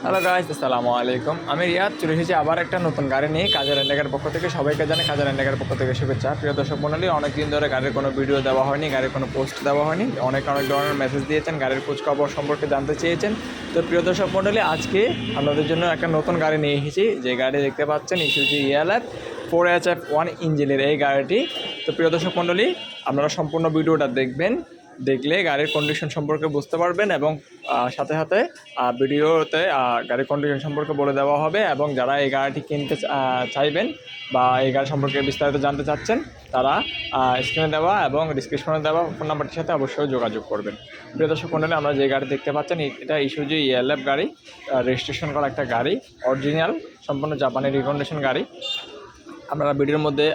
Hello guys, আসসালামু আলাইকুম। আমি রিয়াদ চলে এসেছি আবার একটা নতুন গাড়ি নিয়ে কাজের এন্ডেকার পক্ষ থেকে। সবাইকে জানাই কাজের এন্ডেকার পক্ষ থেকে শুভেচ্ছা। প্রিয় দর্শক মণ্ডলী, অনেকদিন ধরে গাড়ির কোনো ভিডিও দেওয়া হয়নি, গাড়ির কোনো পোস্ট দেওয়া হয়নি। অনেক ধরনের মেসেজ দিয়েছেন, গাড়ির খোঁজ খবর সম্পর্কে জানতে চেয়েছেন। তো প্রিয় দর্শক মণ্ডলী, আজকে আপনাদের জন্য একটা নতুন গাড়ি নিয়ে এসেছি। যে গাড়ি দেখতে পাচ্ছেন ইসুজু ELF 4HF1 ইঞ্জিনের এই গাড়িটি। তো প্রিয় দর্শক মণ্ডলী, আপনারা সম্পূর্ণ ভিডিওটা দেখবেন, দেখলে গাড়ির কন্ডিশন সম্পর্কে বুঝতে পারবেন এবং সাথে সাথে ভিডিওতে গাড়ির কন্ডিশন সম্পর্কে বলে দেওয়া হবে। এবং যারা এই গাড়িটি কিনতে চাইবেন বা এই গাড়ি সম্পর্কে বিস্তারিত জানতে চাচ্ছেন, তারা স্ক্রিনে দেওয়া এবং ডিসক্রিপশনে দেওয়া ফোন নাম্বারটির সাথে অবশ্যই যোগাযোগ করবেন। প্রিয় দর্শক মণ্ডলী, আমরা যে গাড়ি দেখতে পাচ্ছেন এটা ইসুজু ELF গাড়ি, রেজিস্ট্রেশন করা একটা গাড়ি, অরিজিনাল সম্পূর্ণ জাপানি রিকন্ডিশন গাড়ি। আপনারা ভিডিওর মধ্যে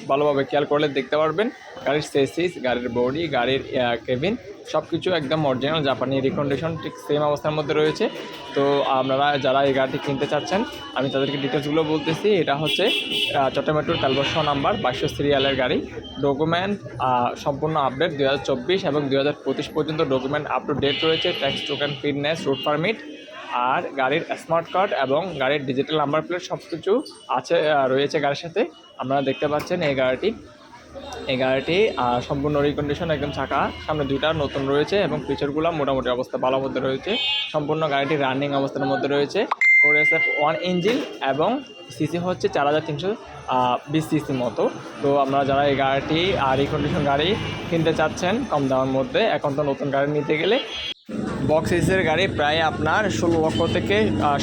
ভালোভাবে খেয়াল করলে দেখতে পারবেন গাড়ির চেসিস, গাড়ির বডি, গাড়ির কেবিন সব কিছু একদম অরিজিনাল জাপানি রিকন্ডিশন ঠিক সেম অবস্থার মধ্যে রয়েছে। তো আপনারা যারা এই গাড়িটি কিনতে চাচ্ছেন, আমি তাদেরকে ডিটেলসগুলো বলতেছি। এটা হচ্ছে চট্টগ্রাম মেট্রোর কালবর্ষ নাম্বার 2200 সিরিয়ালের গাড়ি। ডকুমেন্ট সম্পূর্ণ আপডেট 2024 এবং 2025 পর্যন্ত ডকুমেন্ট আপ টু ডেট রয়েছে। Tax token, fitness, route permit আর গাড়ির স্মার্ট কার্ড এবং গাড়ির ডিজিটাল নাম্বার প্লেট সব কিছু আছে রয়েছে গাড়ির সাথে। আপনারা দেখতে পাচ্ছেন এই গাড়িটি সম্পূর্ণ রিকন্ডিশন, একদম চাকা সামনে দুইটা নতুন রয়েছে এবং ফিচারগুলো মোটামুটি অবস্থা ভালো মধ্যে রয়েছে। সম্পূর্ণ গাড়িটি রানিং অবস্থার মধ্যে রয়েছে। 4SF1 ইঞ্জিন এবং সিসি হচ্ছে 4320 সিসি মতো। তো আপনারা যারা এই গাড়িটি রিকন্ডিশন গাড়ি কিনতে চাচ্ছেন কম দামের মধ্যে, এখন তো নতুন গাড়ি নিতে গেলে বক্স সিসির গাড়ি প্রায় আপনার 16 লক্ষ থেকে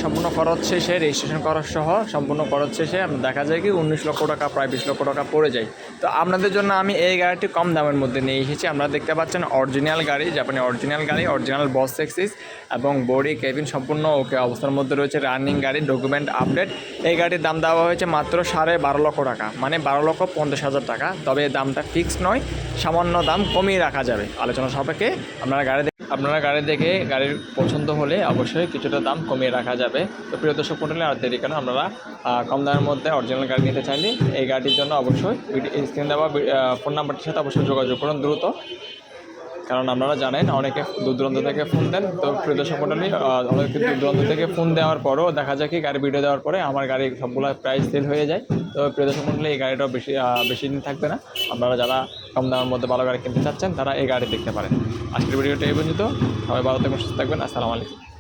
সম্পূর্ণ খরচ শেষে, রেজিস্ট্রেশন খরচ সহ সম্পূর্ণ খরচ শেষে দেখা যায় কি 19 লক্ষ টাকা, প্রায় 20 লক্ষ টাকা পড়ে যায়। তো আপনাদের জন্য আমি এই গাড়িটি কম দামের মধ্যে নিয়ে এসেছি। আপনারা দেখতে পাচ্ছেন অরিজিনাল গাড়ি, জাপানি অরিজিনাল গাড়ি, অরিজিনাল বস চেসিস এবং বডি কেবিন সম্পূর্ণ ওকে অবস্থার মধ্যে রয়েছে। রানিং গাড়ি, ডকুমেন্ট আপডেট। এই গাড়ির দাম দেওয়া হয়েছে মাত্র 12.5 লক্ষ টাকা, মানে 12,50,000 টাকা। তবে এই দামটা ফিক্সড নয়, সামান্য দাম কমিয়ে রাখা যাবে আলোচনা সাপেক্ষে। আপনারা গাড়ি দেখে গাড়ির পছন্দ হলে অবশ্যই কিছুটা দাম কমিয়ে রাখা যাবে। তো প্রিয় দর্শক মণ্ডলী, আর দেরি কেন, আপনারা কম দামের মধ্যে অরিজিনাল গাড়ি নিতে চাইলে এই গাড়িটির জন্য অবশ্যই স্ক্রিনে দেওয়া ফোন নাম্বারটির সাথে অবশ্যই যোগাযোগ করুন দ্রুত। কারণ আপনারা জানেন অনেকে দূর দূরান্ত থেকে ফোন দেন। তো প্রিয় দর্শক মণ্ডলী, অনেকে দূর দূরান্ত থেকে ফোন দেওয়ার পরও দেখা যায় কি গাড়ি ভিডিও দেওয়ার পরে আমার গাড়ি সবগুলো প্রাইস সেল হয়ে যায়। তো প্রিয় দর্শক মণ্ডলী, এই গাড়িটাও বেশি দিন থাকবে না। আপনারা যারা কম দামের মধ্যে ভালো গাড়ি কিনতে চাচ্ছেন, তারা এই গাড়ি দেখতে পারেন। আজকের ভিডিওটা এই পর্যন্ত। সবাই ভালো থাকবেন, সুস্থ থাকবেন। আসসালামু আলাইকুম।